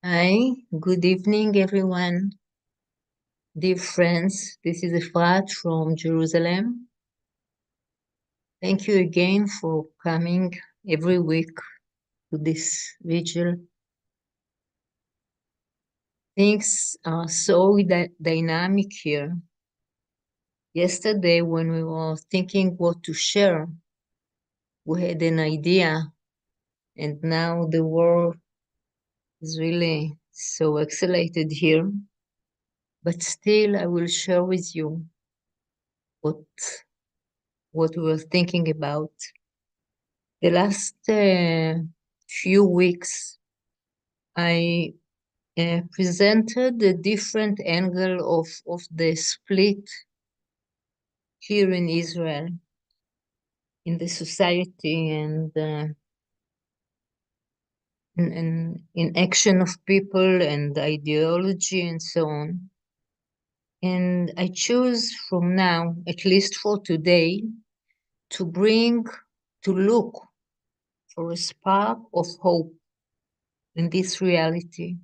Hi, good evening, everyone. Dear friends, this is Efrat from Jerusalem. Thank you again for coming every week to this vigil. Things are so dynamic here. Yesterday, when we were thinking what to share, we had an idea, and now the world is really so accelerated here. But still, I will share with you what we were thinking about. The last few weeks, I presented a different angle of the split here in Israel, in the society, and in action of people and ideology and so on. And I choose from now, at least for today, to look for a spark of hope in this reality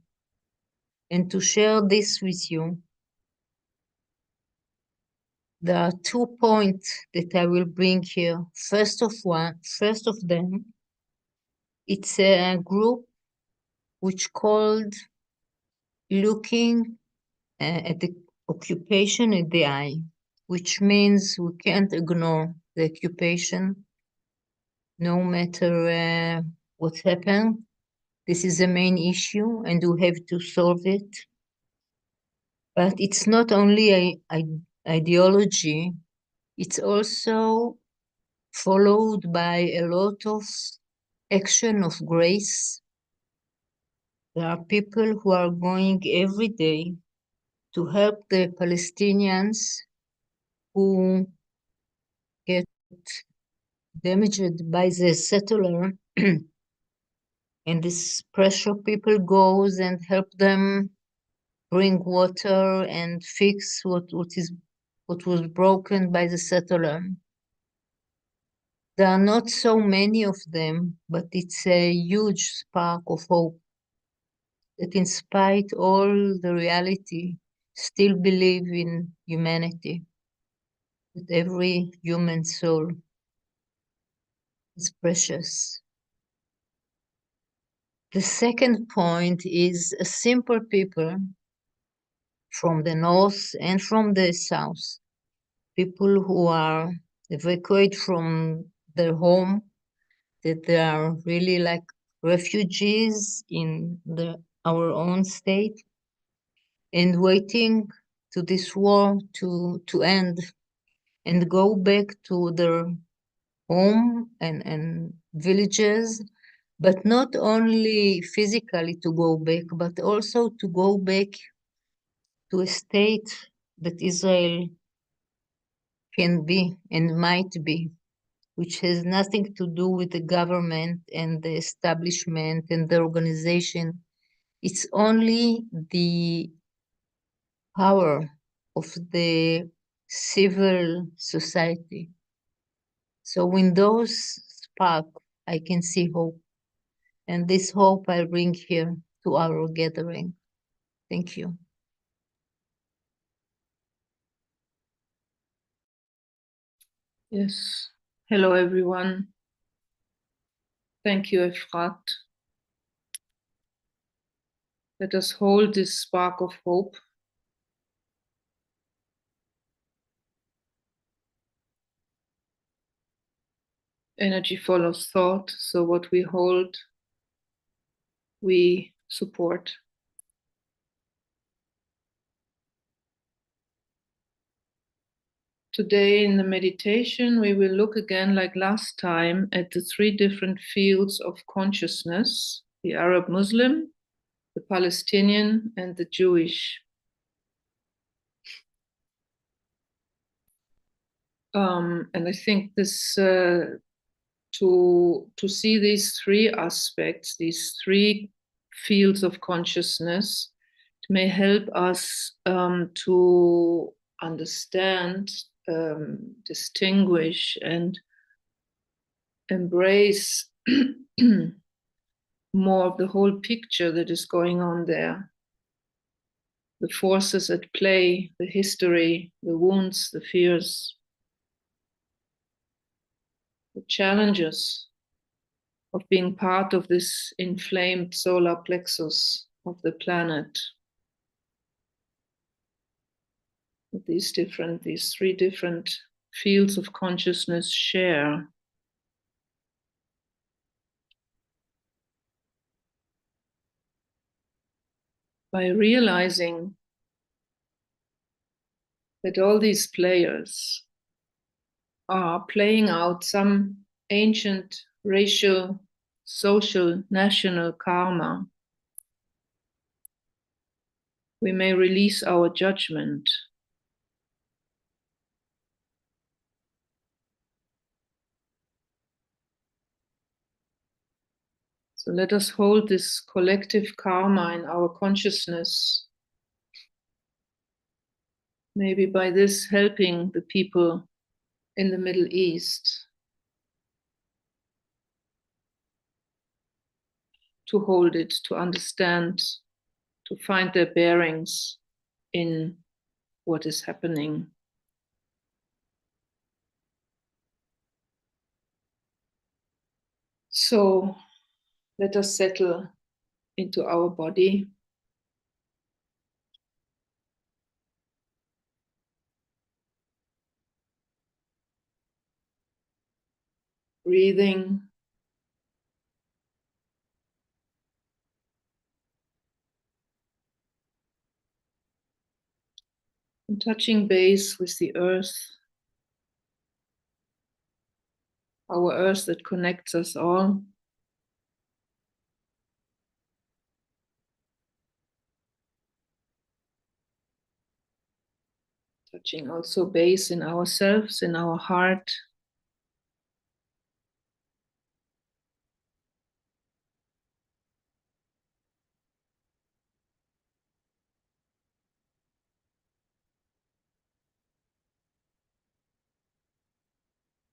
and to share this with you. There are 2 points that I will bring here. First of them, it's a group which called looking at the occupation in the eye, which means we can't ignore the occupation no matter what happened. This is the main issue and we have to solve it. But it's not only an ideology, it's also followed by a lot of action of grace. There are people who are going every day to help the Palestinians who get damaged by the settler. And this pressure people goes and help them bring water and fix what was broken by the settler. There are not so many of them, but it's a huge spark of hope that in spite all the reality, still believe in humanity, that every human soul is precious. The second point is a simple people from the north and from the south, people who are evacuated from their home, that they are really like refugees in our own state and waiting to this war to end and go back to their home and villages, but not only physically to go back, but also to go back to a state that Israel can be and might be, which has nothing to do with the government and the establishment and the organization. It's only the power of the civil society. So in those spark, I can see hope. And this hope I bring here to our gathering. Thank you. Yes. Hello, everyone. Thank you, Efrat. Let us hold this spark of hope. Energy follows thought, so what we hold, we support. Today in the meditation, we will look again, like last time, at the 3 different fields of consciousness: the Arab Muslim, the Palestinian, and the Jewish. And I think this to see these 3 aspects, these 3 fields of consciousness, it may help us to understand, distinguish, and embrace more of the whole picture that is going on there. The forces at play, the history, the wounds, the fears, the challenges of being part of this inflamed solar plexus of the planet. These three different fields of consciousness share. By realizing that all these players are playing out some ancient racial, social, national karma, we may release our judgment. So let us hold this collective karma in our consciousness. Maybe by this helping the people in the Middle East to hold it, to understand, to find their bearings in what is happening. So let us settle into our body. Breathing. And touching base with the earth, our earth that connects us all. Touching also base in ourselves, in our heart.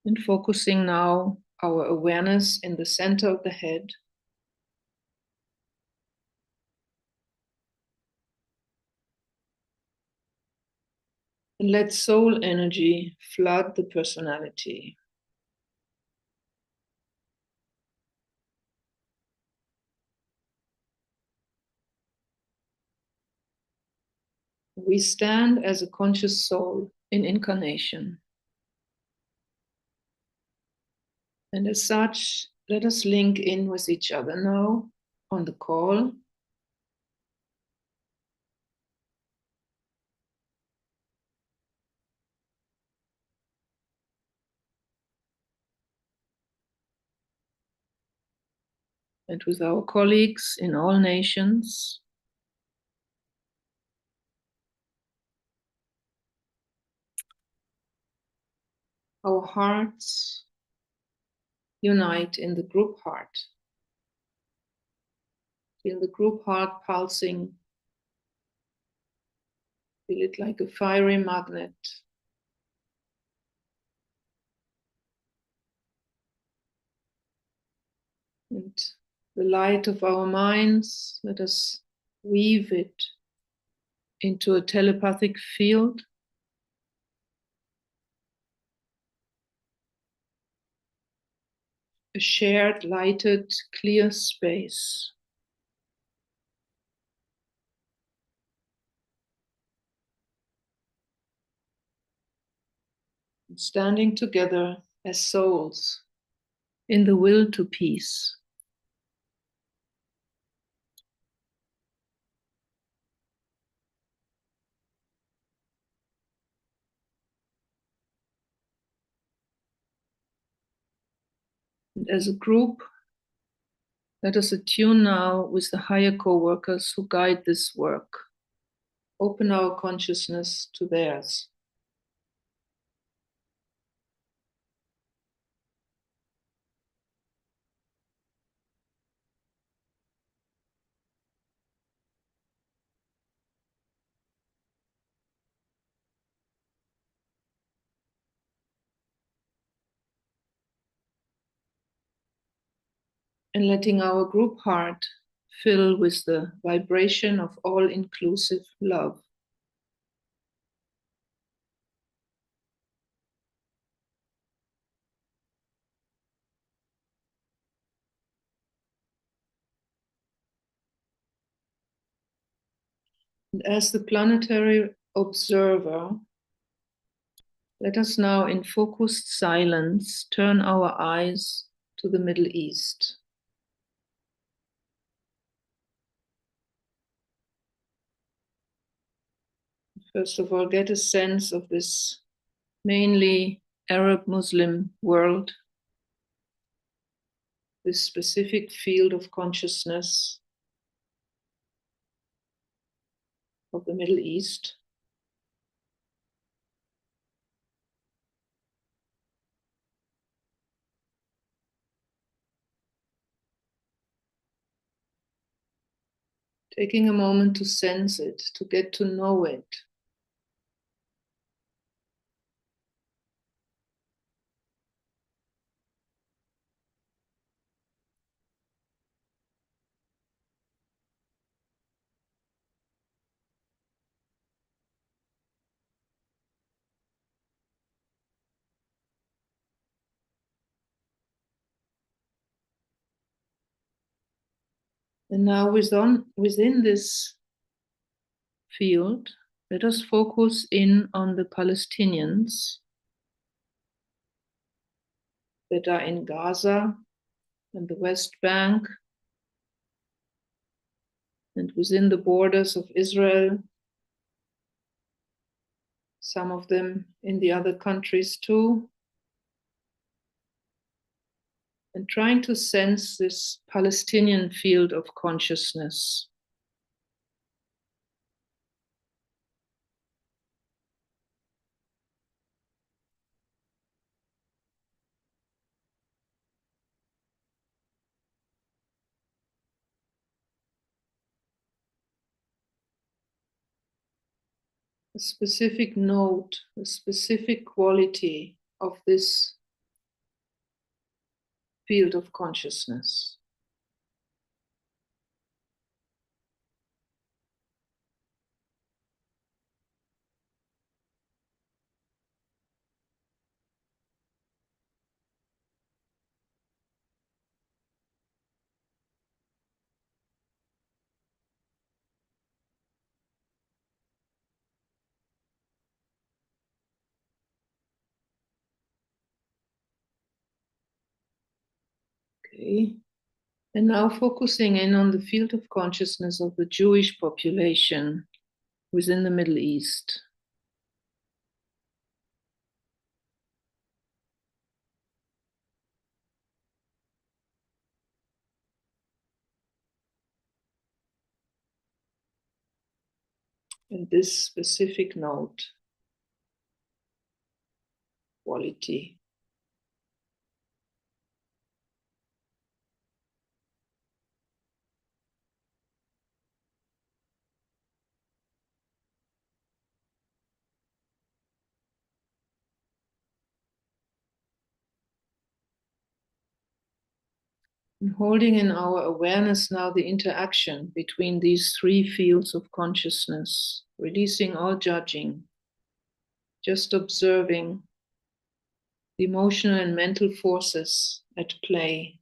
And focusing now our awareness in the center of the head. And let soul energy flood the personality. We stand as a conscious soul in incarnation. And as such, let us link in with each other now on the call. And with our colleagues in all nations. Our hearts unite in the group heart. Feel the group heart pulsing. Feel it like a fiery magnet. And the light of our minds, let us weave it into a telepathic field. A shared, lighted, clear space. And standing together as souls in the will to peace. And as a group, let us attune now with the higher co-workers who guide this work. Open our consciousness to theirs. and letting our group heart fill with the vibration of all-inclusive love. And as the planetary observer, let us now in focused silence turn our eyes to the Middle East. First of all, get a sense of this mainly Arab Muslim world, this specific field of consciousness of the Middle East. Taking a moment to sense it, to get to know it. And now within this field, let us focus in on the Palestinians that are in Gaza and the West Bank and within the borders of Israel, some of them in the other countries too, and trying to sense this Palestinian field of consciousness. A specific note, a specific quality of this field of consciousness. Okay. And now focusing in on the field of consciousness of the Jewish population within the Middle East. And this specific note, quality. And holding in our awareness now the interaction between these three fields of consciousness, releasing all judging, just observing the emotional and mental forces at play.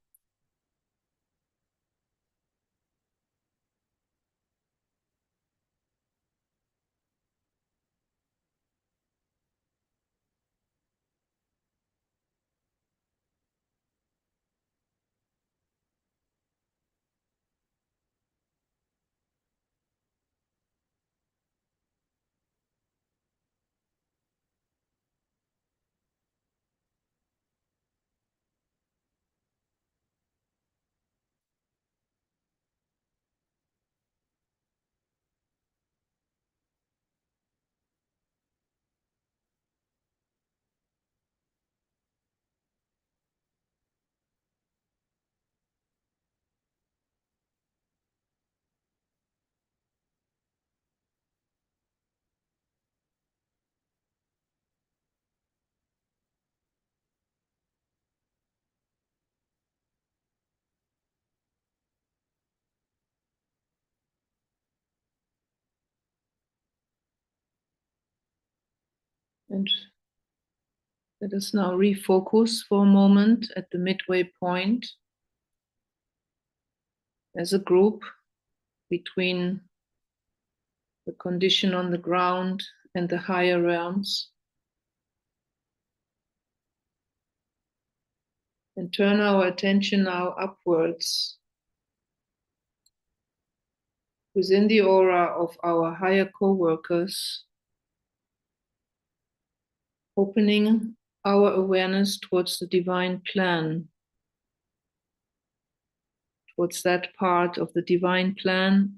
And let us now refocus for a moment at the midway point as a group between the condition on the ground and the higher realms. And turn our attention now upwards within the aura of our higher co-workers, opening our awareness towards the divine plan, towards that part of the divine plan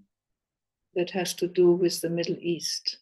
that has to do with the Middle East.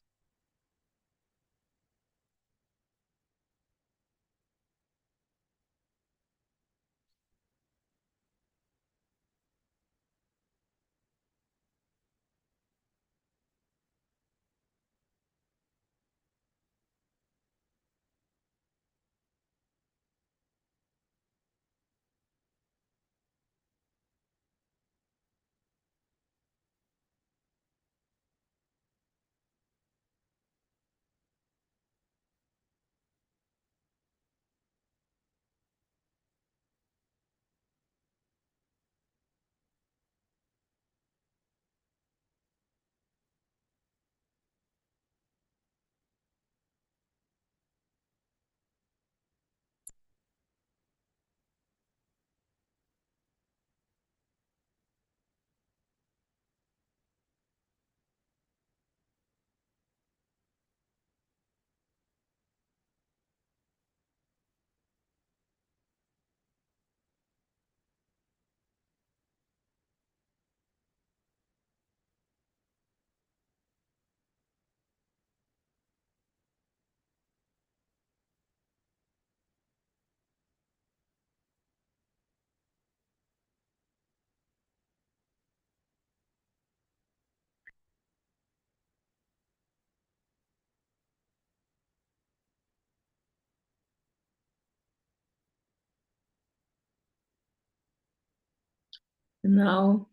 And now,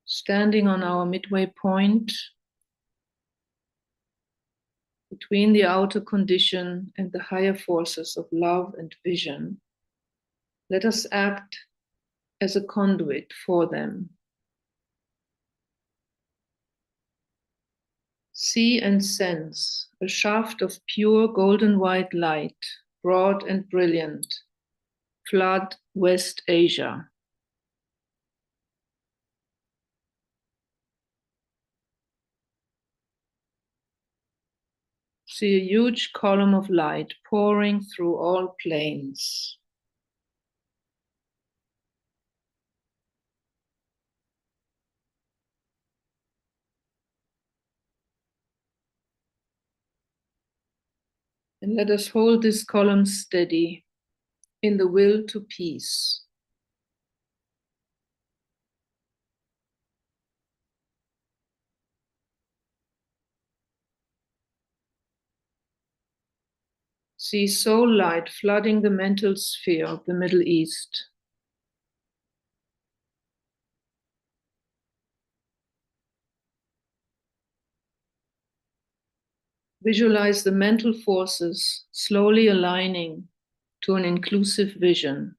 standing on our midway point between the outer condition and the higher forces of love and vision, let us act as a conduit for them. See and sense a shaft of pure golden white light, broad and brilliant, flood West Asia. See a huge column of light pouring through all planes. And let us hold this column steady in the will to peace. See soul light flooding the mental sphere of the Middle East. Visualize the mental forces slowly aligning to an inclusive vision.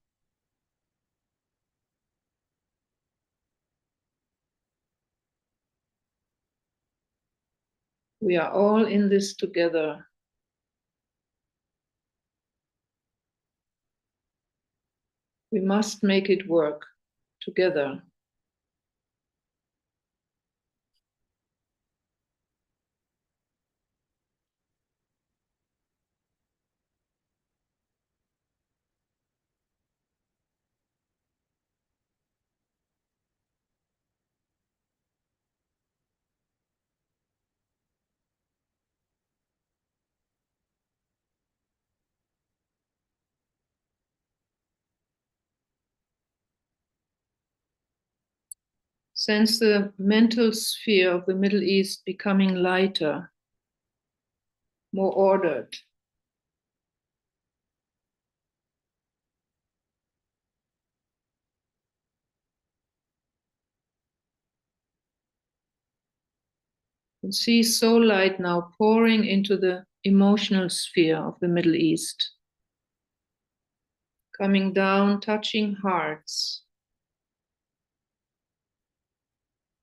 We are all in this together. We must make it work together. Sense the mental sphere of the Middle East becoming lighter, more ordered. And see soul light now pouring into the emotional sphere of the Middle East. Coming down, touching hearts,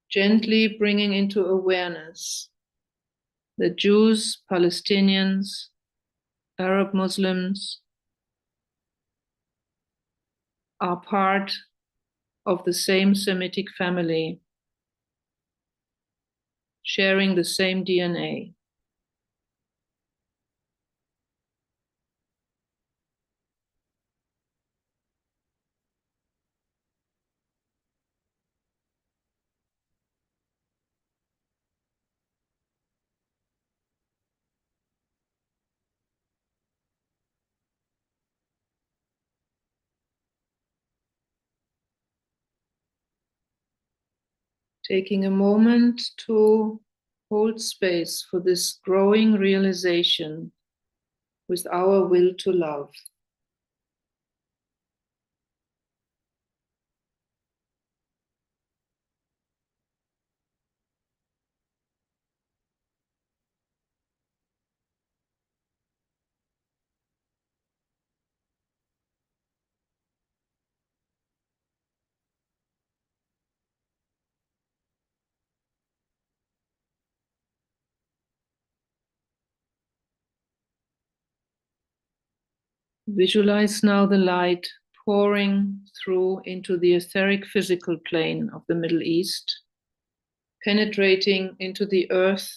gently bringing into awareness that Jews, Palestinians, Arab Muslims are part of the same Semitic family, sharing the same DNA. Taking a moment to hold space for this growing realization with our will to love. Visualize now the light pouring through into the etheric physical plane of the Middle East, penetrating into the earth,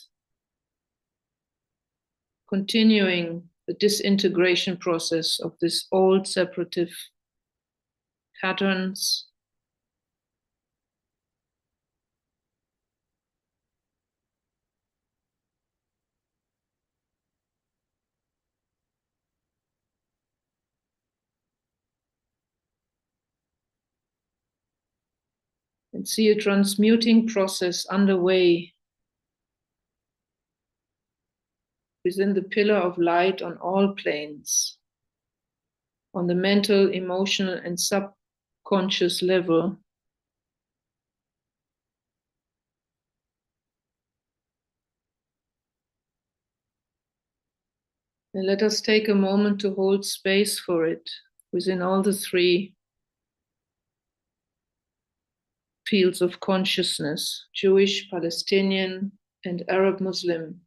continuing the disintegration process of this old separative patterns, and see a transmuting process underway within the pillar of light on all planes, on the mental, emotional, and subconscious level. And let us take a moment to hold space for it within all the three fields of consciousness: Jewish, Palestinian, and Arab Muslim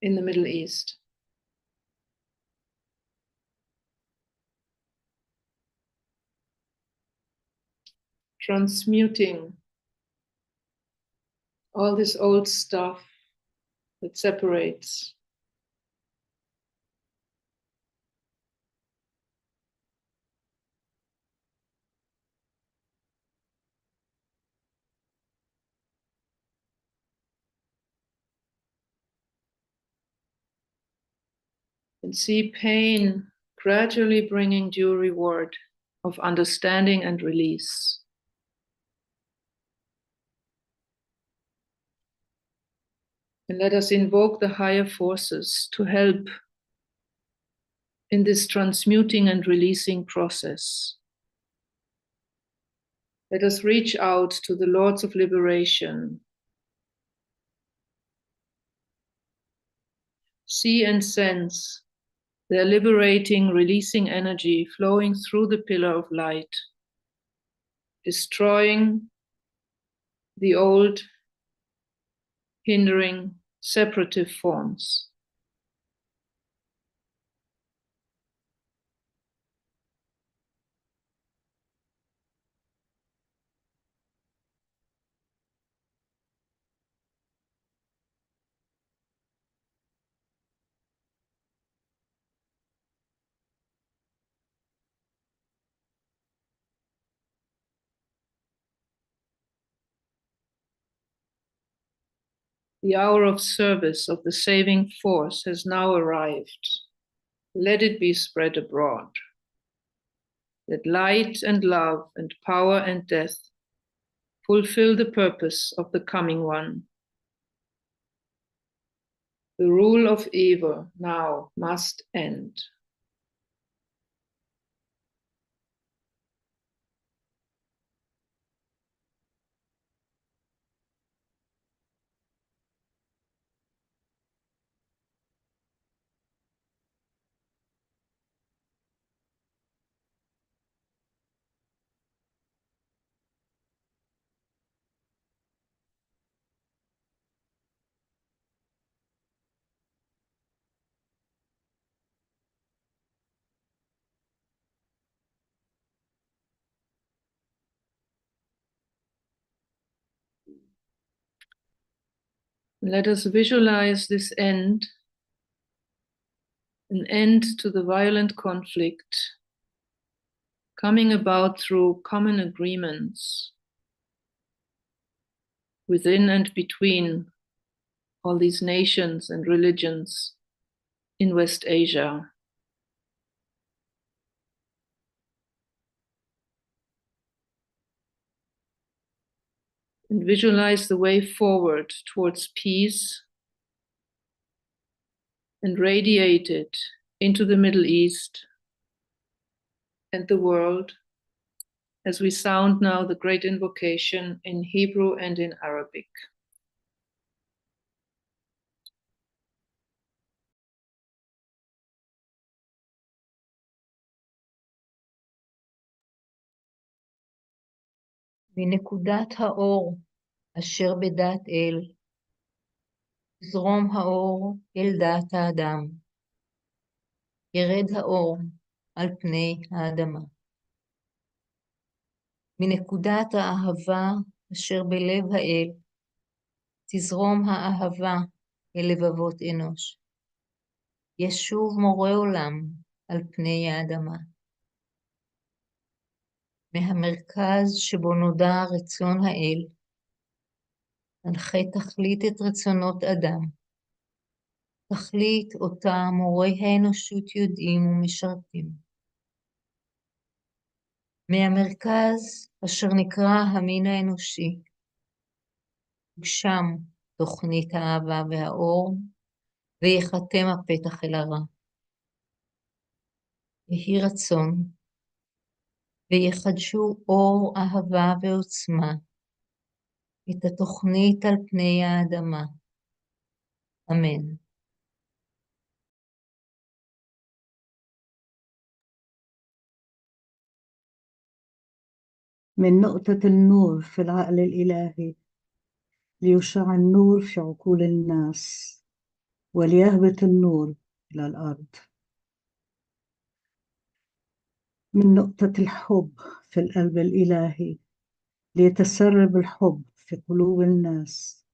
in the Middle East. Transmuting all this old stuff that separates. And see pain gradually bringing due reward of understanding and release. And let us invoke the higher forces to help in this transmuting and releasing process. Let us reach out to the Lords of Liberation. See and sense their liberating, releasing energy flowing through the pillar of light, destroying the old, hindering, separative forms. The hour of service of the saving force has now arrived. Let it be spread abroad. Let light and love and power and death fulfill the purpose of the coming one. The rule of evil now must end. Let us visualize this end, an end to the violent conflict, coming about through common agreements within and between all these nations and religions in West Asia. And visualize the way forward towards peace and radiate it into the Middle East and the world as we sound now the great invocation in Hebrew and in Arabic. מנקודת האור אשר בדעת אל, זרום האור אל דעת האדם. ירד האור על פני האדמה. מנקודת האהבה אשר בלב האל, תזרום האהבה אל לבבות אנוש. ישוב מורה עולם על פני האדמה. מהמרכז שבו נודע רצון האל, הנחה תכלית את רצונות אדם. תכלית אותה מורי האנושות יודעים ומשרתים. מהמרכז אשר נקרא המין האנושי, שם תוכנית האהבה והאור, ויחתם הפתח אל הרע. יהי רצון, ויחדשו אור אהבה ועוצמה, את התוכנית על פני האדמה. אמן. من نقطة النور في العقل الإلهي ليشع النور في عقول الناس وليهبط النور إلى الأرض. من نقطة الحب في القلب الإلهي ليتسرب الحب في قلوب الناس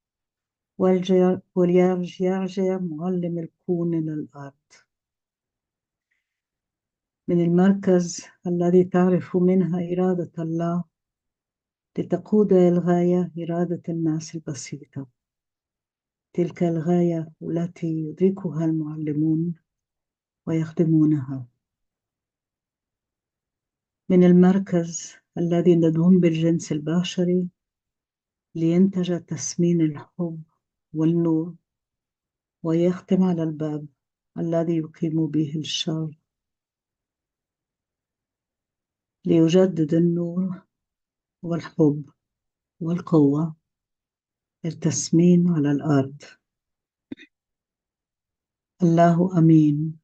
وليرجع معلم الكون إلى الأرض. من المركز الذي تعرف منها إرادة الله لتقود الغاية إرادة الناس البسيطة، تلك الغاية التي يدركها المعلمون ويخدمونها. من المركز الذي ندعم بالجنس البشري لينتج تسمين الحب والنور ويختم على الباب الذي يقيم به الشر، ليجدد النور والحب والقوة التسمين على الأرض. الله أمين.